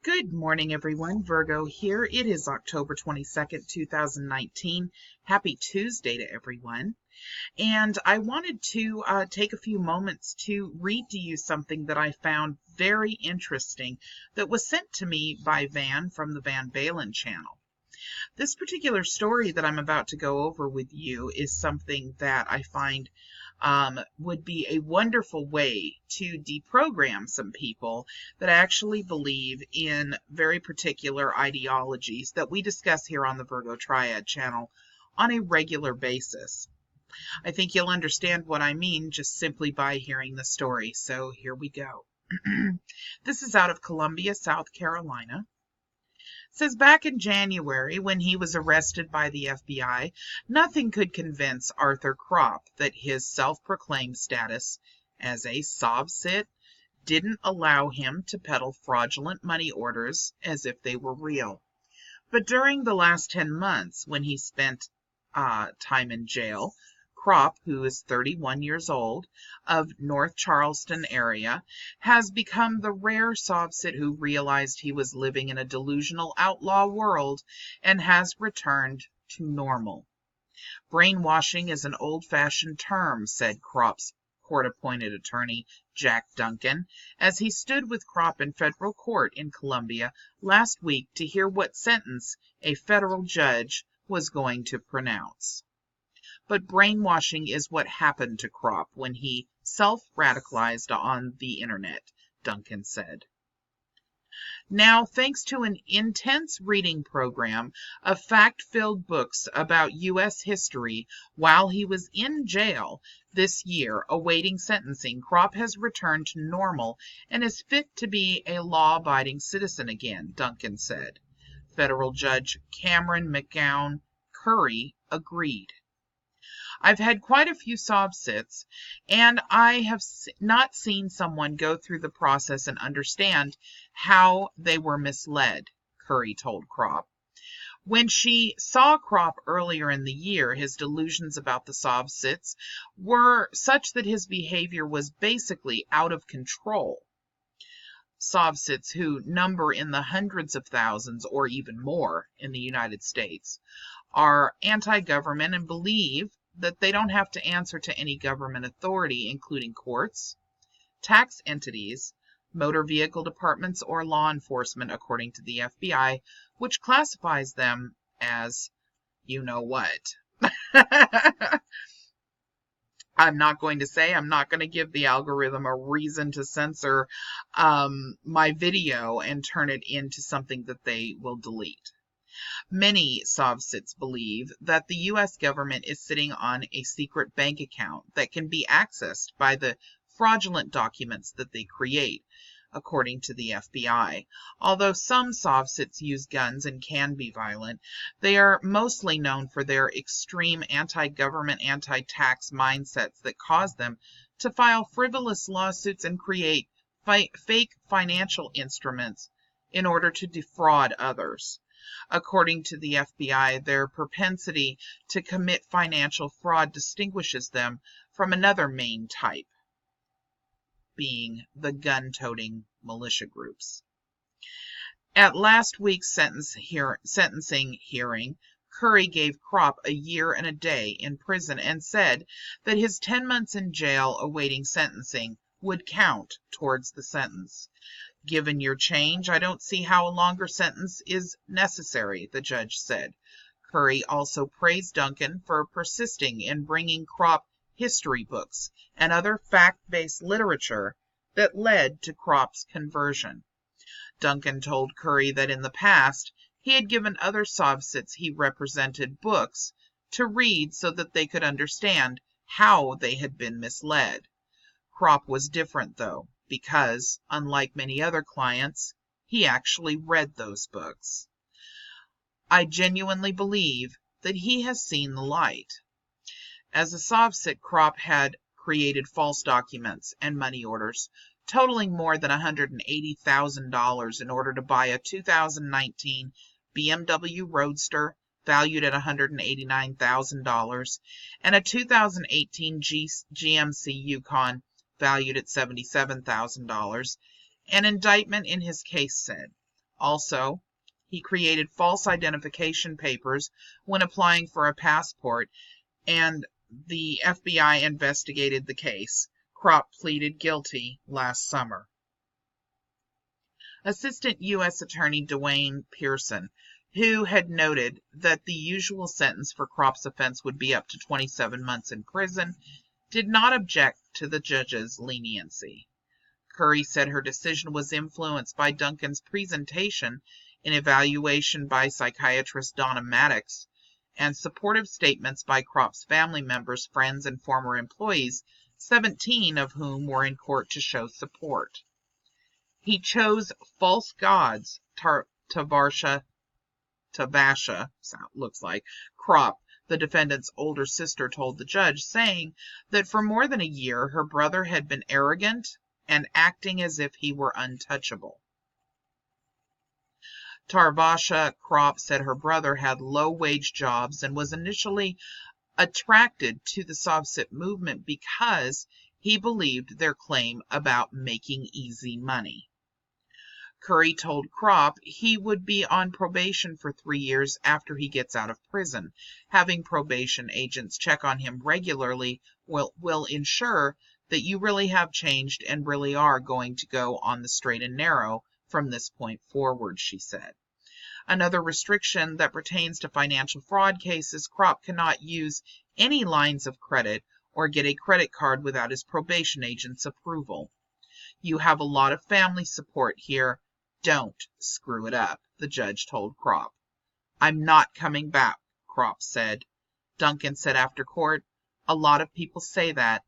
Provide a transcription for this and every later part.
Good morning, everyone. Virgo here. It is October 22nd, 2019. Happy Tuesday to everyone. And I wanted to take a few moments to read to you something that I found very interesting that was sent to me by Van from the Van Balen channel. This particular story that I'm about to go over with you is something that I find would be a wonderful way to deprogram some people that actually believe in very particular ideologies that we discuss here on the Virgo Triad channel on a regular basis. I think you'll understand what I mean just simply by hearing the story. So here we go. This is out of Columbia, South Carolina. Says back in January, when he was arrested by the FBI, nothing could convince Arthur Kropp that his self-proclaimed status as a SovCit didn't allow him to peddle fraudulent money orders as if they were real. But during the last 10 months, when he spent time in jail, Kropp, who is 31 years old, of North Charleston area, has become the rare SovCit who realized he was living in a delusional outlaw world and has returned to normal. Brainwashing is an old-fashioned term, said Kropp's court-appointed attorney, Jack Duncan, as he stood with Kropp in federal court in Columbia last week to hear what sentence a federal judge was going to pronounce. But brainwashing is what happened to Kropp when he self-radicalized on the internet, Duncan said. Now, thanks to an intense reading program of fact-filled books about U.S. history while he was in jail this year awaiting sentencing, Kropp has returned to normal and is fit to be a law-abiding citizen again, Duncan said. Federal Judge Cameron McGowan Curry agreed. I've had quite a few SovCits, and I have not seen someone go through the process and understand how they were misled, Curry told Kropp. When she saw Kropp earlier in the year, his delusions about the SovCits were such that his behavior was basically out of control. SovCits, who number in the hundreds of thousands or even more in the United States, are anti-government and believe that they don't have to answer to any government authority, including courts, tax entities, motor vehicle departments, or law enforcement, according to the FBI, which classifies them as you know what. I'm not going to give the algorithm a reason to censor my video and turn it into something that they will delete. Many SovCits believe that the U.S. government is sitting on a secret bank account that can be accessed by the fraudulent documents that they create, according to the FBI. Although some SovCits use guns and can be violent, they are mostly known for their extreme anti-government, anti-tax mindsets that cause them to file frivolous lawsuits and create fake financial instruments in order to defraud others. According to the FBI, their propensity to commit financial fraud distinguishes them from another main type, being the gun-toting militia groups. At last week's sentencing hearing, Curry gave Kropp a year and a day in prison and said that his 10 months in jail awaiting sentencing would count towards the sentence. Given your change, I don't see how a longer sentence is necessary, the judge said. Curry also praised Duncan for persisting in bringing Kropp history books and other fact-based literature that led to Kropp's conversion. Duncan told Curry that in the past, he had given other SovCits he represented books to read so that they could understand how they had been misled. Kropp was different, though, because, unlike many other clients, he actually read those books. I genuinely believe that he has seen the light. As a SovCit, Kropp had created false documents and money orders totaling more than $180,000 in order to buy a 2019 BMW Roadster valued at $189,000 and a 2018 GMC Yukon valued at $77,000, an indictment in his case said. Also, he created false identification papers when applying for a passport, and the FBI investigated the case. Kropp pleaded guilty last summer. Assistant U.S. Attorney Dwayne Pearson, who had noted that the usual sentence for Kropp's offense would be up to 27 months in prison, did not object to the judge's leniency. Curry said her decision was influenced by Duncan's presentation and evaluation by psychiatrist Donna Maddox, and supportive statements by Kropp's family members, friends, and former employees, 17 of whom were in court to show support. He chose false gods, Tavasha, looks like, Kropp, the defendant's older sister, told the judge, saying that for more than a year her brother had been arrogant and acting as if he were untouchable. Tarvasha Kropp said her brother had low-wage jobs and was initially attracted to the Sovset movement because he believed their claim about making easy money. Curry told Kropp he would be on probation for 3 years after he gets out of prison. Having probation agents check on him regularly will ensure that you really have changed and really are going to go on the straight and narrow from this point forward, she said. Another restriction that pertains to financial fraud cases: Kropp cannot use any lines of credit or get a credit card without his probation agent's approval. You have a lot of family support here. Don't screw it up, the judge told Kropp. I'm not coming back, Kropp said. Duncan said after court, a lot of people say that,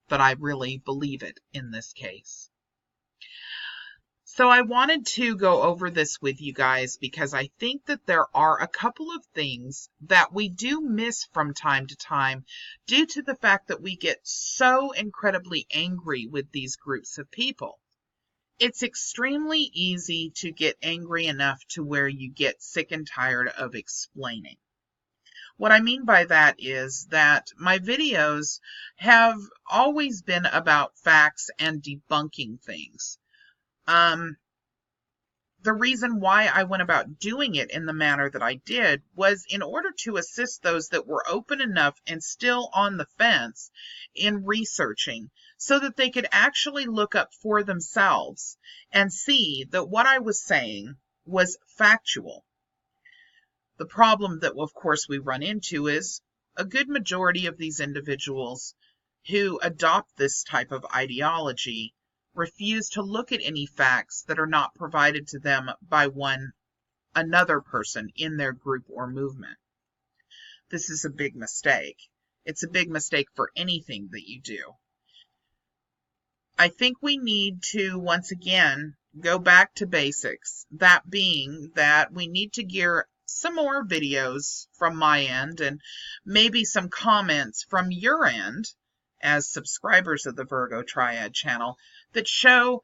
but I really believe it in this case. So I wanted to go over this with you guys because I think that there are a couple of things that we do miss from time to time due to the fact that we get so incredibly angry with these groups of people. It's extremely easy to get angry enough to where you get sick and tired of explaining. What I mean by that is that my videos have always been about facts and debunking things. The reason why I went about doing it in the manner that I did was in order to assist those that were open enough and still on the fence in researching, so that they could actually look up for themselves and see that what I was saying was factual. The problem that, of course, we run into is a good majority of these individuals who adopt this type of ideology refuse to look at any facts that are not provided to them by another person in their group or movement. This is a big mistake. It's a big mistake for anything that you do. I think we need to, once again, go back to basics. That being that we need to gear some more videos from my end and maybe some comments from your end as subscribers of the Virgo Triad channel that show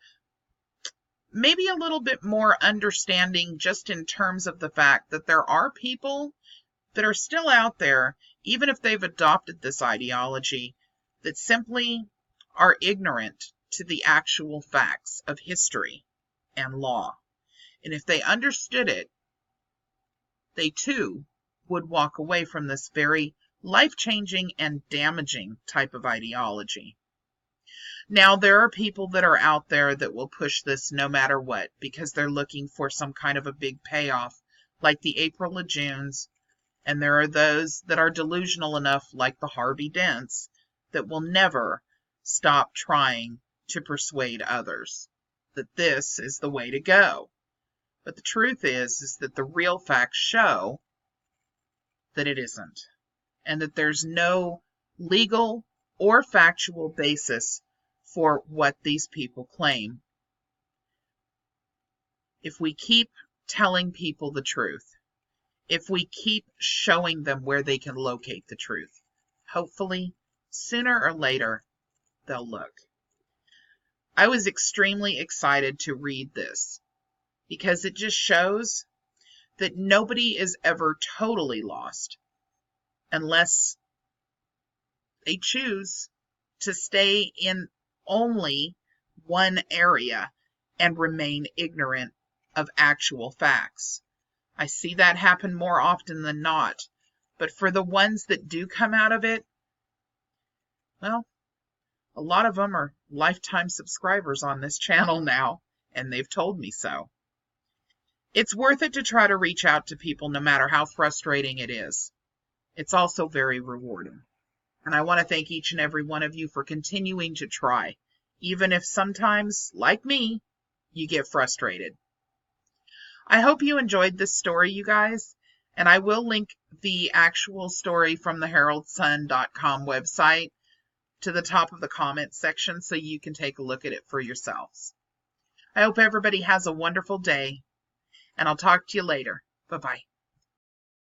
maybe a little bit more understanding just in terms of the fact that there are people that are still out there, even if they've adopted this ideology, that simply are ignorant to the actual facts of history and law. And if they understood it, they too would walk away from this very life-changing and damaging type of ideology. Now, there are people that are out there that will push this no matter what because they're looking for some kind of a big payoff, like the April Lejeune, and there are those that are delusional enough, like the Harvey Dents, that will never stop trying to persuade others that this is the way to go. But the truth is that the real facts show that it isn't, and that there's no legal or factual basis for what these people claim. If we keep telling people the truth, if we keep showing them where they can locate the truth, hopefully, sooner or later, they'll look. I was extremely excited to read this because it just shows that nobody is ever totally lost unless they choose to stay in only one area and remain ignorant of actual facts. I see that happen more often than not. But for the ones that do come out of it, well, a lot of them are lifetime subscribers on this channel now, and they've told me so. It's worth it to try to reach out to people no matter how frustrating it is. It's also very rewarding. And I want to thank each and every one of you for continuing to try, even if sometimes, like me, you get frustrated. I hope you enjoyed this story, you guys, and I will link the actual story from the heraldsun.com website to the top of the comments section so you can take a look at it for yourselves. I hope everybody has a wonderful day, and I'll talk to you later. Bye-bye.